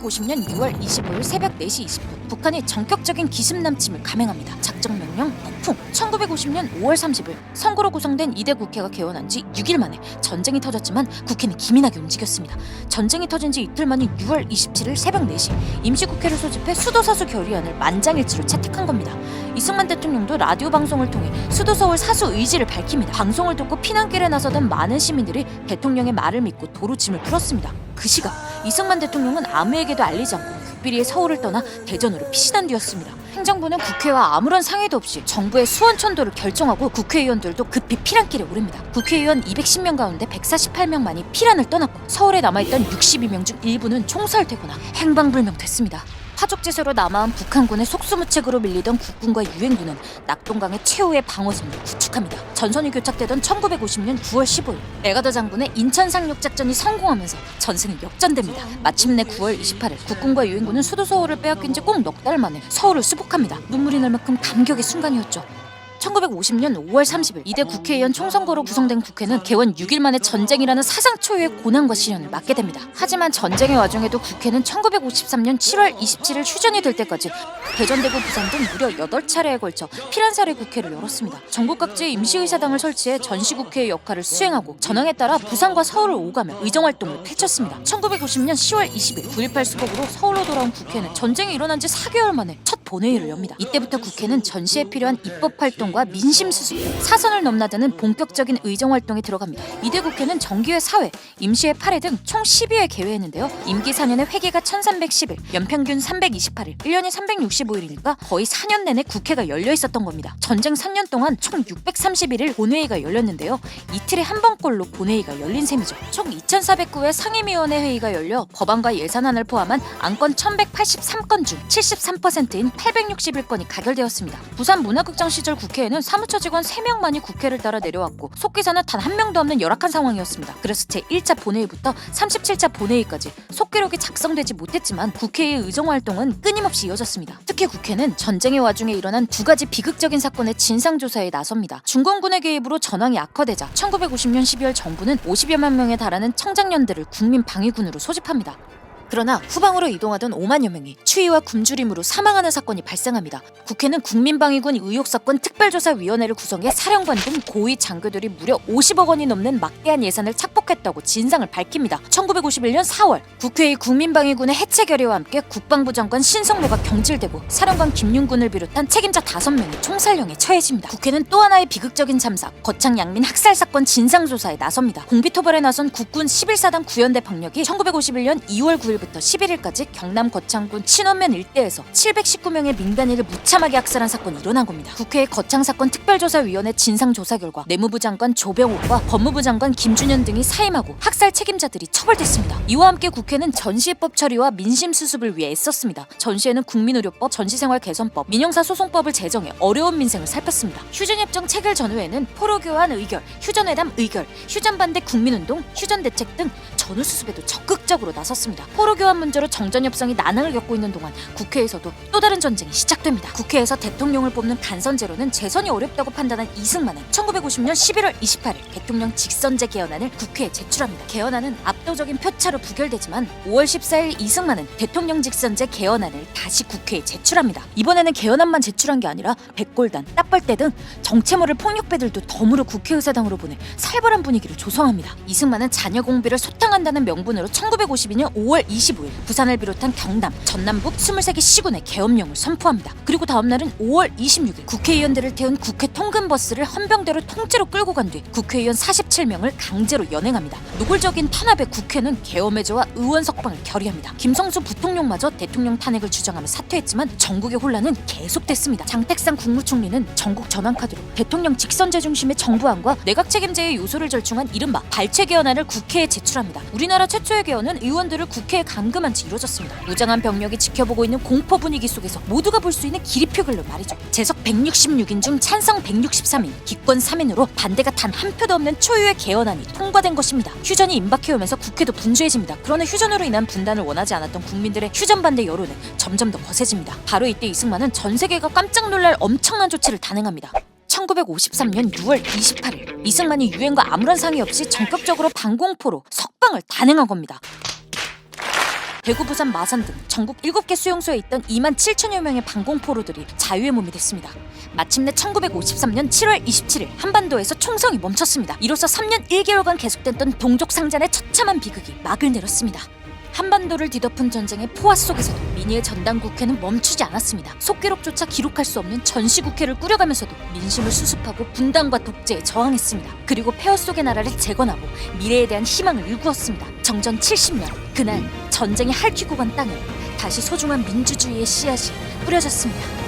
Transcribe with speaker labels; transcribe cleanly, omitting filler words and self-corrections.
Speaker 1: 1950년 6월 25일 새벽 4시 20분 북한이 전격적인 기습 남침을 감행합니다. 작전 명령 폭풍. 1950년 5월 30일 선거로 구성된 2대 국회가 개원한 지 6일 만에 전쟁이 터졌지만 국회는 기민하게 움직였습니다. 전쟁이 터진 지 이틀 만인 6월 27일 새벽 4시 임시국회를 소집해 수도사수 결의안을 만장일치로 채택한 겁니다. 이승만 대통령도 라디오 방송을 통해 수도 서울 사수 의지를 밝힙니다. 방송을 듣고 피난길에 나서던 많은 시민들이 대통령의 말을 믿고 도로 짐을 풀었습니다. 그 시각 이승만 대통령은 아무에게도 알리지 않고 극비리에 서울을 떠나 대전으로 피신한 뒤였습니다. 행정부는 국회와 아무런 상의도 없이 정부의 수원천도를 결정하고 국회의원들도 급히 피난길에 오릅니다. 국회의원 210명 가운데 148명만이 피난을 떠났고 서울에 남아있던 62명 중 일부는 총살되거나 행방불명됐습니다. 화족지세로 남아온 북한군의 속수무책으로 밀리던 국군과 유엔군은 낙동강의 최후의 방어선을 구축합니다. 전선이 교착되던 1950년 9월 15일 에가더 장군의 인천 상륙작전이 성공하면서 전세는 역전됩니다. 마침내 9월 28일 국군과 유엔군은 수도 서울을 빼앗긴 지 꼭 넉 달 만에 서울을 수복합니다. 눈물이 날 만큼 감격의 순간이었죠. 1950년 5월 30일 2대 국회의원 총선거로 구성된 국회는 개원 6일 만에 전쟁이라는 사상 초유의 고난과 시련을 맞게 됩니다. 하지만 전쟁의 와중에도 국회는 1953년 7월 27일 휴전이 될 때까지 대전, 대구, 부산 등 무려 8차례에 걸쳐 피란사례 국회를 열었습니다. 전국 각지에 임시의사당을 설치해 전시국회의 역할을 수행하고 전황에 따라 부산과 서울을 오가며 의정활동을 펼쳤습니다. 1950년 10월 20일 9.18 수복으로 서울로 돌아온 국회는 전쟁이 일어난 지 4개월 만에 첫 본회의를 엽니다. 이때부터 국회는 전시에 필요한 입법활동과 민심수습, 사선을 넘나드는 본격적인 의정활동에 들어갑니다. 이대 국회는 정기회 4회, 임시회 8회 등 총 12회 개회했는데요. 임기 4년의 회기가 1310일, 연평균 328일, 1년이 365일이니까 거의 4년 내내 국회가 열려 있었던 겁니다. 전쟁 3년 동안 총 631일 본회의가 열렸는데요. 이틀에 한 번꼴로 본회의가 열린 셈이죠. 총 2409회 상임위원회 회의가 열려 법안과 예산안을 포함한 안건 1183건 중 73%인 861건이 가결되었습니다. 부산 문화극장 시절 국회에는 사무처 직원 3명만이 국회를 따라 내려왔고 속기사는 단 한 명도 없는 열악한 상황이었습니다. 그래서 제1차 본회의부터 37차 본회의까지 속기록이 작성되지 못했지만 국회의 의정활동은 끊임없이 이어졌습니다. 특히 국회는 전쟁의 와중에 일어난 두 가지 비극적인 사건의 진상조사에 나섭니다. 중공군의 개입으로 전황이 악화되자 1950년 12월 정부는 50여만 명에 달하는 청장년들을 국민방위군으로 소집합니다. 그러나 후방으로 이동하던 5만여 명이 추위와 굶주림으로 사망하는 사건이 발생합니다. 국회는 국민방위군 의혹사건 특별조사위원회를 구성해 사령관 등 고위 장교들이 무려 50억 원이 넘는 막대한 예산을 착복했다고 진상을 밝힙니다. 1951년 4월 국회의 국민방위군의 해체 결의와 함께 국방부 장관 신성로가 경질되고 사령관 김윤군을 비롯한 책임자 5명이 총살령에 처해집니다. 국회는 또 하나의 비극적인 참사, 거창 양민 학살사건 진상조사에 나섭니다. 공비토벌에 나선 국군 11사단 구연대 병력이 1951년 2월 9일부터 11일까지 경남 거창군 친원면 일대에서 719명의 민간인을 무참하게 학살한 사건이 일어난 겁니다. 국회의 거창사건 특별조사위원회 진상조사 결과 내무부 장관 조병옥과 법무부 장관 김준현 등이 사임하고 학살 책임자들이 처벌됐습니다. 이와 함께 국회는 전시해법 처리와 민심수습을 위해 애썼습니다. 전시회는 국민의료법, 전시생활개선법, 민형사소송법을 제정해 어려운 민생을 살폈습니다. 휴전협정 체결 전후에는 포로교환 의결, 휴전회담 의결, 휴전반대 국민운동, 휴전대책 등 전후수습에도 적극적으로 나섰습니다. 포로교환 문제로 정전협상이 난항을 겪고 있는 동안 국회에서도 또 다른 전쟁이 시작됩니다. 국회에서 대통령을 뽑는 간선제로는 재선이 어렵다고 판단한 이승만은 1950년 11월 28일 대통령 직선제 개헌안을 국회에 제출합니다. 개헌안은 압도적인 표차로 부결되지만 5월 14일 이승만은 대통령 직선제 개헌안을 다시 국회에 제출합니다. 이번에는 개헌안만 제출한 게 아니라 백골단, 따뻘대 등 정체모를 폭력배들도 덤으로 국회의사당으로 보내 살벌한 분위기를 조성합니다. 이승만은 자녀 공비를 소탕한다는 명분으로 1952년 5월 25일 부산을 비롯한 경남, 전남북 23개 시군의 계엄령을 선포합니다. 그리고 다음날은 5월 26일 국회의원들을 태운 국회 통근버스를 헌병대로 통째로 끌고 간 뒤 국회의원 47명을 강제로 연행합니다. 노골적인 탄압에 국회는 계엄의 저와 의원 석방을 결의합니다. 김성수 부통령마저 대통령 탄핵을 주장하며 사퇴했지만 전국의 혼란은 계속됐습니다. 장택상 국무총리는 전국 전환카드로 대통령 직선제 중심의 정부안과 내각 책임제의 요소를 절충한 이른바 발췌 개헌안을 국회에 제출합니다. 우리나라 최초의 개헌은 의원들을 국회에 감금한 채 이루어졌습니다. 무장한 병력이 지켜보고 있는 공포 분위기 속에서 모두가 볼 수 있는 기립표결로 말이죠. 재석 166인 중 찬성 163인, 기권 3인으로 반대가 단 한 표도 없는 초유의 개헌안이 통과된 것입니다. 휴전이 임박해오면서 국회도 분주해집니다. 그러나 휴전으로 인한 분단을 원하지 않았던 국민들의 휴전 반대 여론은 점점 더 거세집니다. 바로 이때 이승만은 전 세계가 깜짝 놀랄 엄청난 조치를 단행합니다. 1953년 6월 28일 이승만이 유엔과 아무런 상의 없이 전격적으로 방공포로 석방을 단행한 겁니다. 대구, 부산, 마산 등 전국 7개 수용소에 있던 2만 7천여 명의 반공포로들이 자유의 몸이 됐습니다. 마침내 1953년 7월 27일 한반도에서 총성이 멈췄습니다. 이로써 3년 1개월간 계속됐던 동족 상잔의 처참한 비극이 막을 내렸습니다. 한반도를 뒤덮은 전쟁의 포화 속에서도 민의의 전당국회는 멈추지 않았습니다. 속기록조차 기록할 수 없는 전시국회를 꾸려가면서도 민심을 수습하고 분단과 독재에 저항했습니다. 그리고 폐허 속의 나라를 재건하고 미래에 대한 희망을 일구었습니다. 정전 70년, 그날 전쟁이 핥히고 간 땅에 다시 소중한 민주주의의 씨앗이 뿌려졌습니다.